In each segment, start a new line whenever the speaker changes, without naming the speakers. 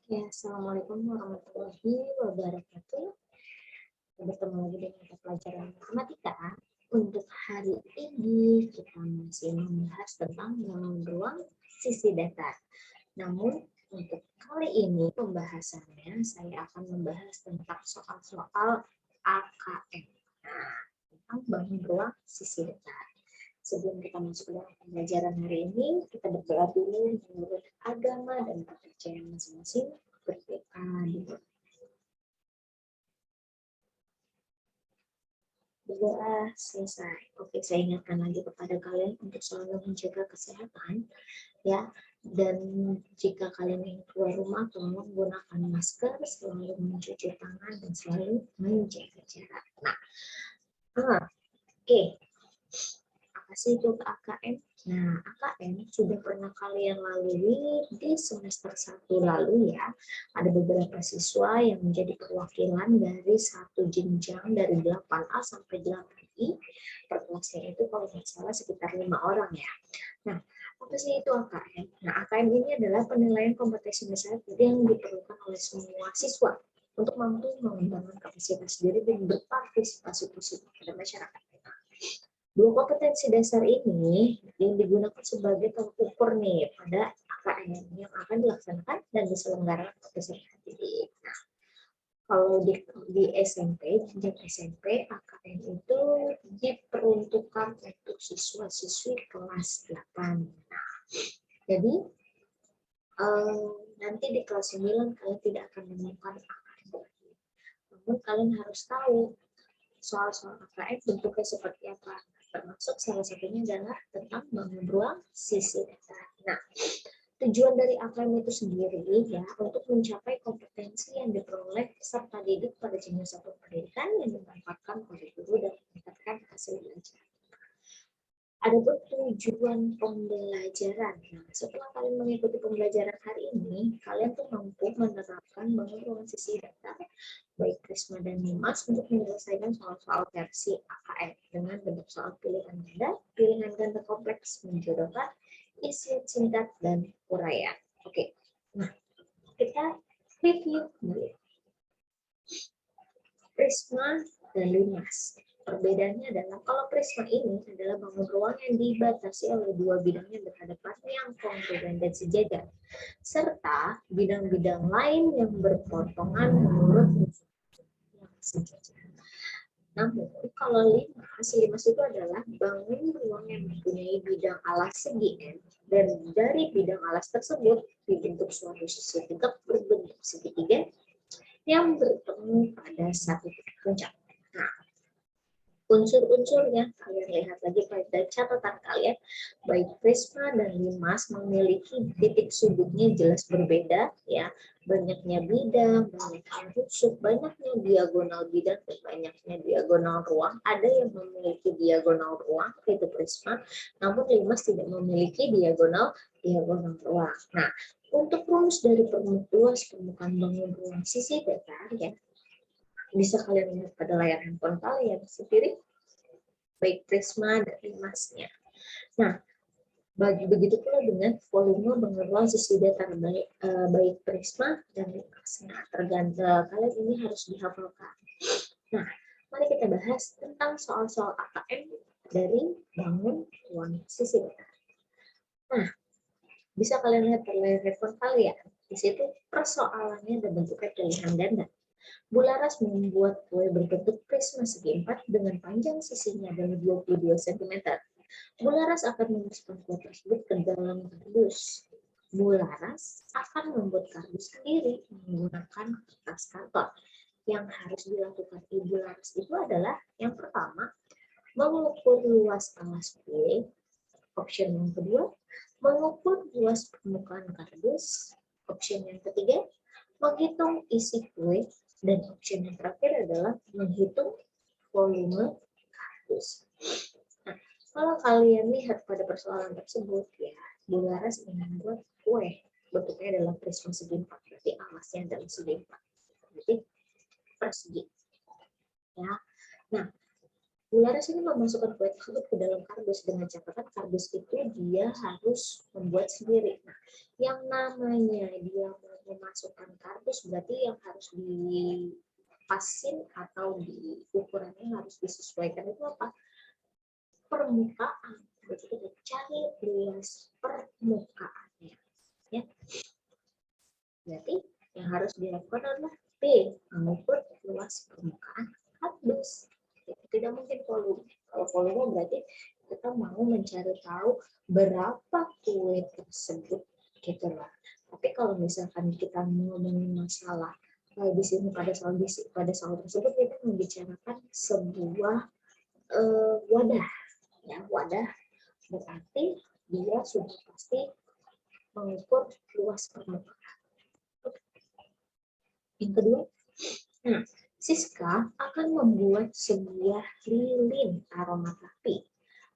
Ya, Assalamualaikum warahmatullahi wabarakatuh. Bertemu lagi dengan mata pelajaran matematika. Untuk hari ini kita masih membahas tentang ruang sisi datar. Namun untuk kali ini pembahasannya saya akan membahas tentang soal-soal AKM. Nah, tentang bangun ruang sisi datar. Sebelum kita masuk ke dalam pembelajaran hari ini, kita berdoa dulu menurut agama dan kepercayaan masing-masing. Berdoa. Berdoa selesai. Oke, saya ingatkan lagi kepada kalian untuk selalu menjaga kesehatan, ya. Dan jika kalian ingin keluar rumah, tolong menggunakan masker, selalu mencuci tangan, dan selalu menjaga jarak. Oke. Apa sih itu AKM? Nah, AKM sudah pernah kalian lalui di semester 1 lalu ya. Ada beberapa siswa yang menjadi perwakilan dari satu jenjang dari 8A sampai 8I. Per kelasnya itu kalau nggak salah sekitar 5 orang ya. Nah, apa sih itu AKM? Nah, AKM ini adalah penilaian kompetensi dasar yang diperlukan oleh semua siswa untuk mampu mengembangkan kapasitas diri dan berpartisipasi positif pada masyarakat. Dua kompetensi dasar ini yang digunakan sebagai tolak ukur nih pada AKM yang akan dilaksanakan dan diselenggarakan peserta didik. Nah, kalau di SMP, jenjang SMP, AKM itu diperuntukkan untuk siswa-siswi kelas 8. Nah, jadi nanti di kelas 9 kalian tidak akan menemukan AKM. Namun kalian harus tahu soal-soal AKM bentuknya seperti apa. Termasuk salah satunya adalah tentang bangun ruang sisi datar. Nah, tujuan dari AKM itu sendiri ya untuk mencapai kompetensi yang diperoleh peserta didik pada jenjang satuan pendidikan yang dimanfaatkan oleh guru dan meningkatkan hasil belajar. Adapun tujuan pembelajaran. Nah, setelah kalian mengikuti pembelajaran hari ini, kalian tuh mampu menerapkan bangun ruang sisi datar baik Prisma dan Nimas untuk menyelesaikan soal-soal versi AKM dengan bentuk soal pilihan ganda kompleks, menjodohkan, isi singkat, dan uraian. Oke, nah kita review dulu. Prisma dan Nimas. Perbedaannya adalah kalau prisma ini adalah bangun ruang yang dibatasi oleh dua bidang yang berhadapan yang kongruen dan sejajar, serta bidang-bidang lain yang berpotongan menurut yang sejajar. Namun, kalau limas itu adalah bangun ruang yang mempunyai bidang alas segi N, dan dari bidang alas tersebut dibentuk suatu sisi tegak berbentuk segitiga yang bertemu pada satu titik puncak. Nah, unsur-unsurnya kalian lihat lagi pada catatan kalian, baik Prisma dan Limas memiliki titik sudutnya jelas berbeda ya, banyaknya bidang, banyaknya rusuk, banyaknya diagonal bidang, dan banyaknya diagonal ruang. Ada yang memiliki diagonal ruang yaitu Prisma, namun Limas tidak memiliki diagonal ruang. Nah, untuk rumus dari luas permukaan bangun ruang sisi datar ya, bisa kalian lihat pada layar handphone kalian sendiri, baik Prisma dan Limasnya. Nah, begitu pula dengan volume bangun ruang sisi datar baik Prisma dan Limas. Nah, tergantung kalian ini harus dihafalkan. Nah, mari kita bahas tentang soal-soal AKM dari bangun ruang sisi datar. Nah, bisa kalian lihat pada layar handphone kalian. Di situ persoalannya ada bentuknya pilihan ganda. Bularas membuat kue berbentuk prisma segi 4 dengan panjang sisinya adalah 22 cm. Bularas akan memasukkan kue tersebut ke dalam kardus. Bularas akan membuat kardus sendiri menggunakan kertas karton. Yang harus dilakukan Ibu Laras itu adalah yang pertama, mengukur luas alas kue. Option yang kedua, mengukur luas permukaan kardus. Option yang ketiga, menghitung isi kue. Dan opsi yang terakhir adalah menghitung volume kardus. Nah, kalau kalian lihat pada persoalan tersebut ya, Bu Laras membuat kue bentuknya adalah prisma segi 4, berarti alasnya adalah segi 4, berarti persegi. Ya, nah Bu Laras ini memasukkan kue tersebut ke dalam kardus dengan catatan kardus itu dia harus membuat sendiri. Nah, yang namanya dia memasukkan kardus, berarti yang harus dipasin atau di ukurannya harus disesuaikan itu apa? Permukaan. Berarti kita cari luas permukaannya. Ya. Berarti yang harus dilakukan adalah B, mengukur luas permukaan kardus. Tidak mungkin volume. Kalau volume berarti kita mau mencari tahu berapa kue tersebut, gitu lah. Tapi kalau misalkan kita ngomongin masalah di sini pada soal tersebut kita membicarakan sebuah wadah, ya wadah berarti dia sudah pasti mengukur luas permukaan. Yang kedua, Siska akan membuat sebuah lilin aromaterapi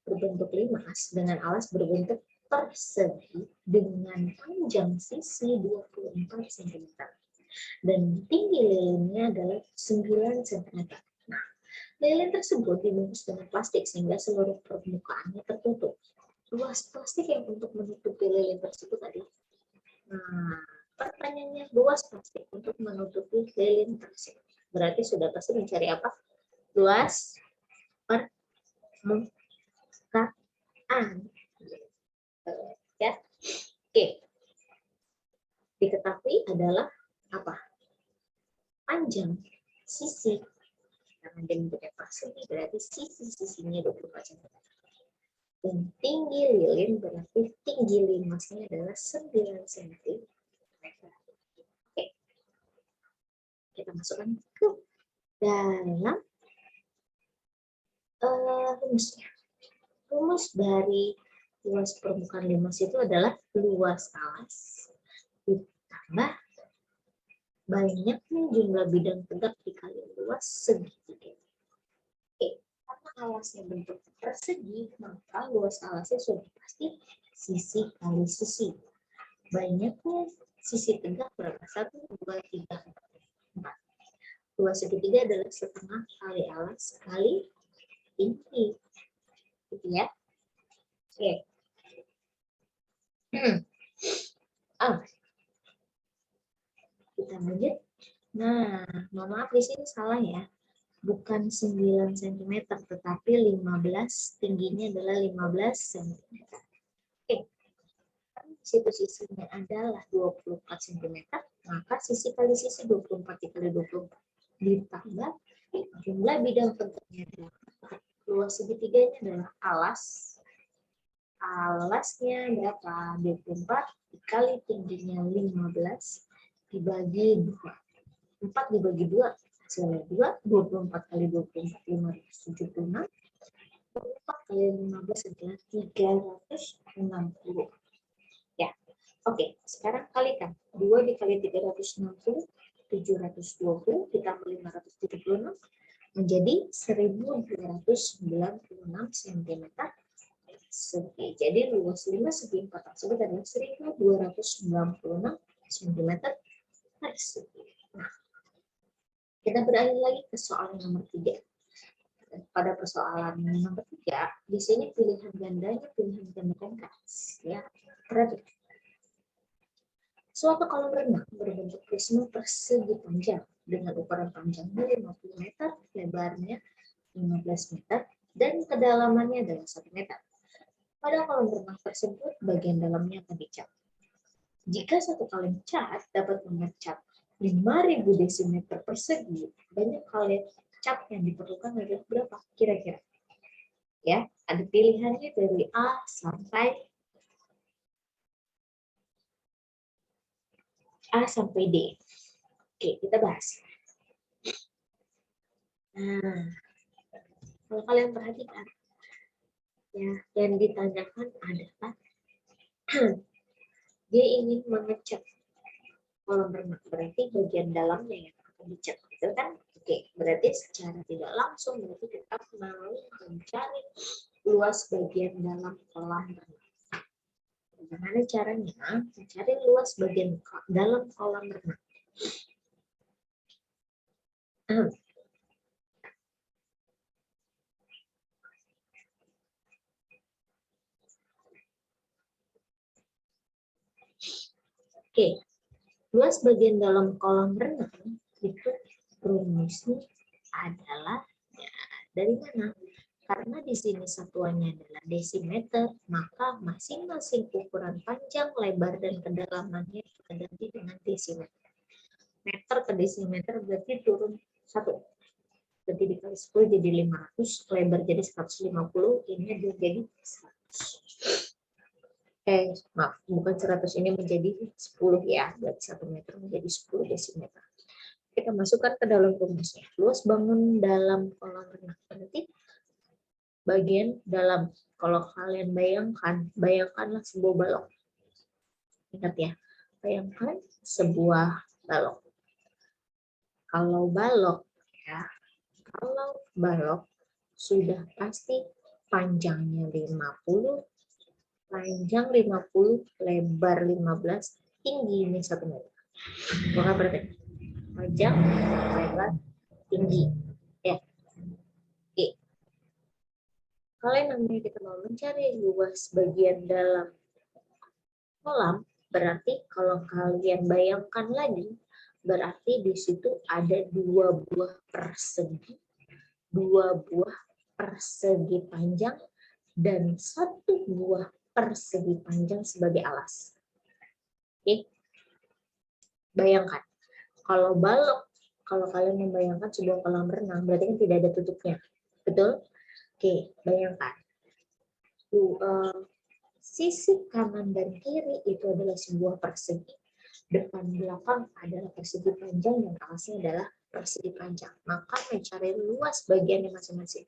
berbentuk limas dengan alas berbentuk persegi dengan panjang sisi 24 cm dan tinggi lilinnya adalah 9 cm. Nah, lilin tersebut dibungkus dengan plastik sehingga seluruh permukaannya tertutup. Luas plastik yang untuk menutupi lilin tersebut tadi. Nah, pertanyaannya, luas plastik untuk menutupi lilin tersebut. Berarti sudah pasti mencari apa? Luas permukaan. Ya. Oke. Diketahui adalah apa? Panjang sisi. Karena dia bentuknya persegi, berarti sisi-sisinya 24 cm. Dan tinggi lilin berarti tinggi limasnya adalah 9 cm. Oke. Kita masukkan ke dalam rumusnya. Rumus dari luas permukaan limas itu adalah luas alas ditambah banyaknya jumlah bidang tegak dikali luas segitiga. Oke, karena alasnya bentuk persegi, maka luas alasnya sudah pasti sisi kali sisi. Banyaknya sisi tegak berapa? 1, 2, 3, 4. Luas segitiga adalah setengah kali alas kali tinggi. Gitu ya. Oke. Kita lanjut. Nah, mohon maaf di sini salah ya. Bukan 9 cm, tetapi 15, tingginya adalah 15 cm. Oke. Situ sisinya adalah 24 cm, maka sisi kali sisi 24 dikali 24 ditambah jumlah bidang tegaknya adalah 4. Luas segitiganya adalah alas. Alasnya berapa? 24 dikali tingginya 15 dibagi 2. 4 dibagi 2 hasilnya 2. 24 kali 24 576. 24 kali 15 adalah 360. Ya. Oke, sekarang kalikan. 2 dikali 360 720 ditambah 576 menjadi 1296 cm segi. Jadi luas 5 segi 4 tersebut adalah 1296 cm persegi. Nah, kita beralih lagi ke soal nomor 3. Pada persoalan nomor 3, di sini pilihan gandanya pilihan ganda ringkas. Ya, perhatikan. Suatu kolam renang berbentuk prisma persegi panjang dengan ukuran panjangnya 50 meter, lebarnya 15 meter, dan kedalamannya adalah 1 meter. Pada kolam renang tersebut, bagian dalamnya akan dicat. Jika satu kaleng cat dapat mengecat 5.000 desimeter persegi, banyak kaleng cat yang diperlukan adalah berapa? Kira-kira. Ya, ada pilihannya dari A sampai D. Oke, kita bahas. Nah, kalau kalian perhatikan, ya, yang ditanyakan adalah dia ingin mengecat kolam renang, berarti bagian dalamnya yang akan dicat, gitu kan? Oke, berarti secara tidak langsung berarti kita mau mencari luas bagian dalam kolam renang. Bagaimana caranya mencari luas bagian dalam kolam renang? Oke, Luas bagian dalam kolam renang itu rumusnya adalah ya, dari mana? Karena di sini satuannya adalah desimeter, maka masing-masing ukuran panjang, lebar, dan kedalamannya diganti dengan desimeter. Meter ke desimeter berarti turun 1. Berarti dikali 10 jadi 500, lebar jadi 150, ini jadi 100. Maaf, bukan 100, ini menjadi 10 ya, berarti 1 meter menjadi 10 desimeter. Kita masukkan ke dalam rumusnya. Luas bangun dalam kolam renang berarti bagian dalam. Kalau kalian bayangkanlah sebuah balok. Ingat ya, bayangkan sebuah balok. Kalau balok sudah pasti panjangnya 50, panjang 50, lebar 15, tinggi ini 1 meter. Maka berarti panjang, lebar, tinggi. Ya. Oke. Kalau namanya kita mau mencari luas bagian dalam kolam, berarti kalau kalian bayangkan lagi, berarti di situ ada 2 buah persegi panjang dan 1 buah persegi panjang sebagai alas. Oke. Bayangkan, kalau kalian membayangkan sebuah kolam renang, berarti kan tidak ada tutupnya. Betul? Oke, bayangkan. Sisi kanan dan kiri itu adalah sebuah persegi. Depan belakang adalah persegi panjang dan alasnya adalah persegi panjang. Maka mencari luas bagiannya masing-masing.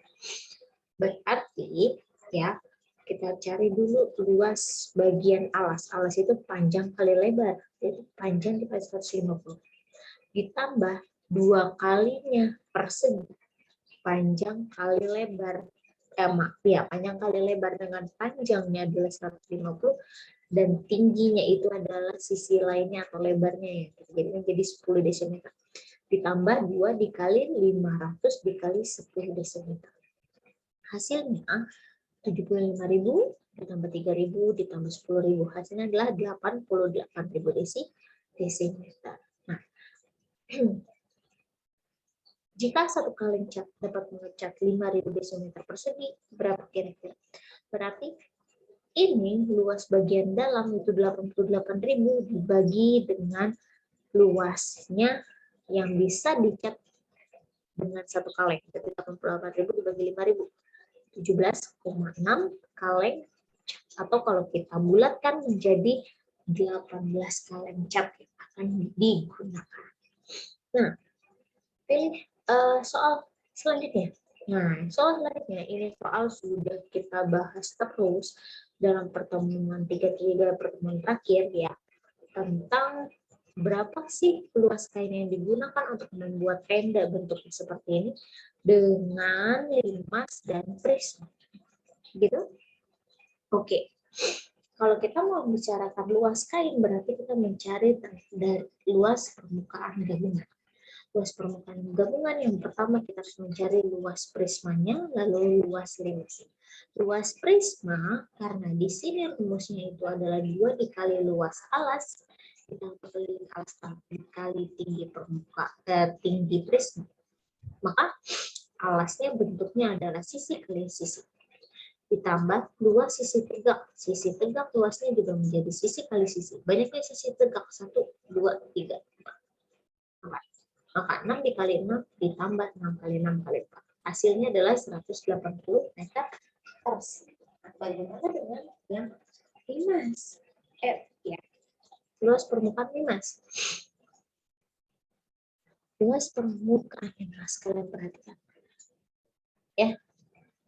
Berarti ya, kita cari dulu luas bagian alas. Alas itu panjang kali lebar. Jadi panjang dikali 150. Ditambah 2 kalinya persegi. Panjang kali lebar. Panjang kali lebar dengan panjangnya adalah 150 dan tingginya itu adalah sisi lainnya atau lebarnya ya. Jadi menjadi 10 desimeter. Ditambah 2 dikali 500 dikali 10 desimeter. Hasilnya 75.000 ditambah 3.000 ditambah 10.000. Hasilnya adalah 88.000 desimeter. Nah, jika satu kaleng cat dapat mengecat 5.000 desimeter persegi, berapa kira-kira? Berarti ini luas bagian dalam itu 88.000 dibagi dengan luasnya yang bisa dicat dengan satu kaleng. Berarti 88.000 dibagi 5.000. 17,6 kaleng cat. Atau kalau kita bulatkan menjadi 18 kaleng cat yang akan digunakan. Nah, pilih soal selanjutnya. Nah, soal selanjutnya ini soal sudah kita bahas terus dalam pertemuan 3 pertemuan terakhir ya, tentang berapa sih luas kain yang digunakan untuk membuat tenda bentuknya seperti ini dengan limas dan prisma. Gitu? Oke. Kalau kita mau bicarakan luas kain, berarti kita mencari dari luas permukaan gabungan. Luas permukaan gabungan yang pertama kita harus mencari luas prismanya, lalu luas limasnya. Luas prisma, karena di sini rumusnya itu adalah 2 dikali luas alas, kita keliling alas dikali tinggi prisma. Maka alasnya bentuknya adalah sisi kali sisi. Ditambah luas sisi tegak. Sisi tegak luasnya juga menjadi sisi kali sisi. Banyaknya sisi tegak 1, 2, 3, 4. Maka 6 dikali 6 ditambah 6 kali 6 kali 4. Hasilnya adalah 180 meter persegi. Bagaimana dengan yang limas? Ya. Luas permukaan limas. Luas permukaan limas, kalian perhatikan. Ya.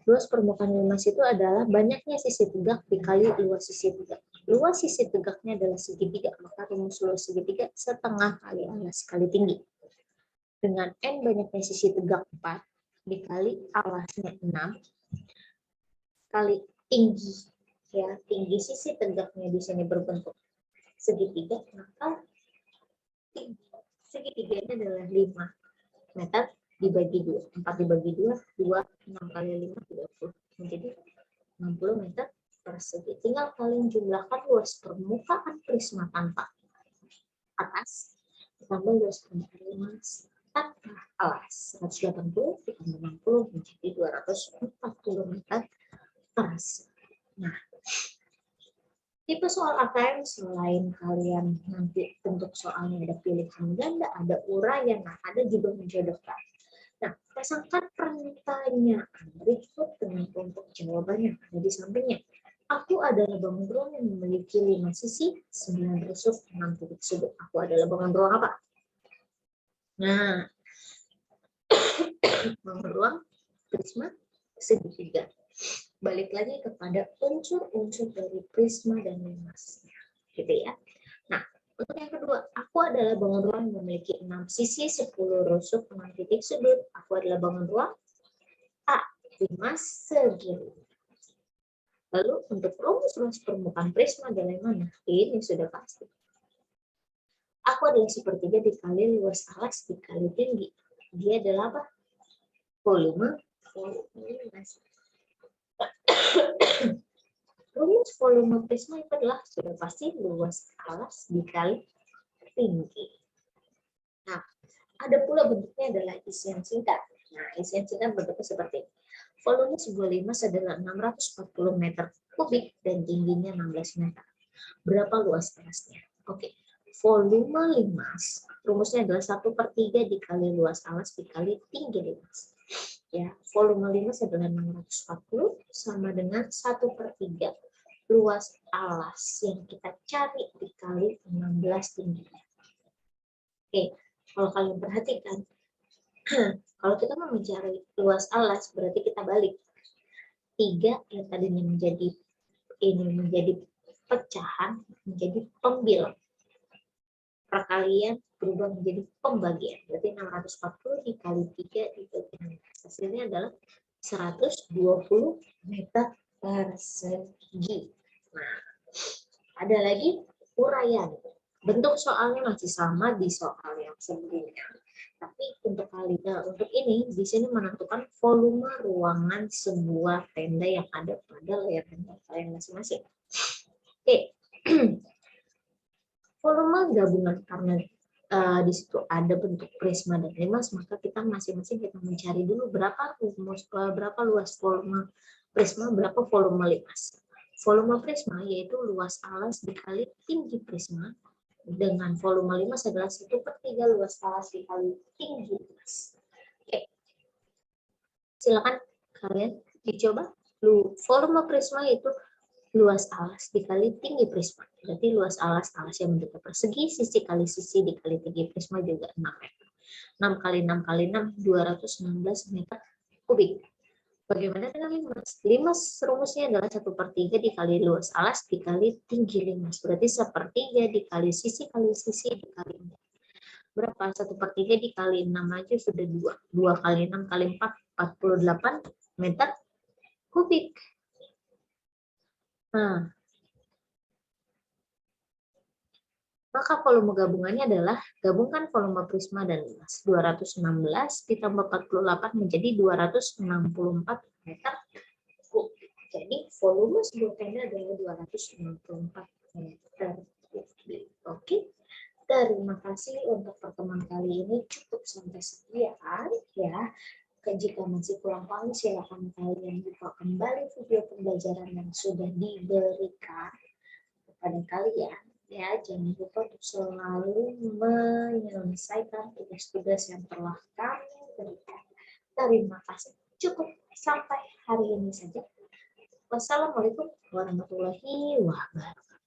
Luas permukaan limas itu adalah banyaknya sisi tegak dikali luas sisi tegak. Luas sisi tegaknya adalah segitiga, maka rumus luas segitiga setengah kali alas kali tinggi. Dengan N banyaknya sisi tegak 4 dikali alasnya 6 kali tinggi. Ya, tinggi sisi tegaknya di sini berbentuk segitiga, maka segitiganya adalah 5 meter dibagi 2. 4 dibagi 2, 6 kali 5, 30. Menjadi 60 meter persegi. Tinggal kalian jumlahkan luas permukaan prisma tanpa atas ditambah luas permukaan limas tanpa alas 180 ditambah 60 menjadi 240 meter persegi. Nah, tipe soal AKM selain kalian nanti bentuk soalnya ada pilihan ganda, ada uraian, nah ada juga menjodohkan. Nah, pasangkan pertanyaan berikut dengan kelompok jawaban yang ada di sampingnya. Aku adalah bangun ruang yang memiliki 5 sisi, 9 rusuk, 6 titik sudut. Aku adalah bangun ruang apa? Nah, bangun ruang prisma segitiga. Balik lagi kepada unsur-unsur dari prisma dan limas, gitu ya. Nah, untuk yang kedua, aku adalah bangun ruang yang memiliki 6 sisi, 10 rusuk, 6 titik sudut. Aku adalah bangun ruang A, limas segitiga. Lalu untuk rumus luas permukaan prisma adalah mana? Ini sudah pasti. Aku adalah sepertiga dikali luas alas dikali tinggi. Dia adalah apa? Volume. Rumus volume prisma itu adalah sudah pasti luas alas dikali tinggi. Nah, ada pula bentuknya adalah isian singkat. Nah, isian singkat bentuknya seperti ini. Volume sebuah limas adalah 640 meter kubik dan tingginya 16 meter. Berapa luas alasnya? Oke, volume limas rumusnya adalah 1/3 dikali luas alas dikali tinggi limas. Ya, volume limas adalah 640 sama dengan 1/3 luas alas yang kita cari dikali 16 tingginya. Oke, kalau kalian perhatikan, kalau kita mau mencari luas alas berarti kita balik. 3 yang tadinya menjadi pecahan menjadi pembilang. Perkalian berubah menjadi pembagian. Berarti 640 dikali 3 dibagi 16. Hasilnya adalah 120 meter persegi. Nah, ada lagi uraian. Bentuk soalnya masih sama di soal yang sebelumnya. Tapi untuk ini di sini menentukan volume ruangan sebuah tenda yang ada pada layar tenda kalian masing-masing. Oke. Volume gabungan karena di situ ada bentuk prisma dan limas, maka kita masing-masing kita mencari dulu berapa luas volume prisma, berapa volume limas. Volume prisma yaitu luas alas dikali tinggi prisma, dengan volume limas adalah 1/3 luas alas dikali tinggi limas. Oke. Silakan kalian dicoba. Volume prisma itu luas alas dikali tinggi prisma. Berarti luas alas yang bentuknya persegi, sisi kali sisi dikali tinggi prisma juga 6 meter. 6 kali 6 kali 6, 216 meter kubik. Bagaimana dengan limas? Limas rumusnya adalah 1/3 dikali luas alas dikali tinggi limas. Berarti 1/3 dikali sisi dikali 4. Berapa? 1/3 dikali 6 aja sudah 2. 2 kali 6 kali 4, 48 meter kubik. Nah, maka volume gabungannya adalah gabungkan volume prisma dan limas. 216 ditambah 48 menjadi 264 meter kubik. Jadi volume sebuah tenda adalah 264 meter kubik. Oke. Terima kasih untuk pertemuan kali ini, cukup sampai sekian ya. Jika masih kurang paham, silakan kalian buka kembali video pembelajaran yang sudah diberikan kepada kalian. Ya, jangan lupa untuk selalu menyelesaikan tugas-tugas yang telah kami berikan. Terima kasih. Cukup sampai hari ini saja. Wassalamualaikum warahmatullahi wabarakatuh.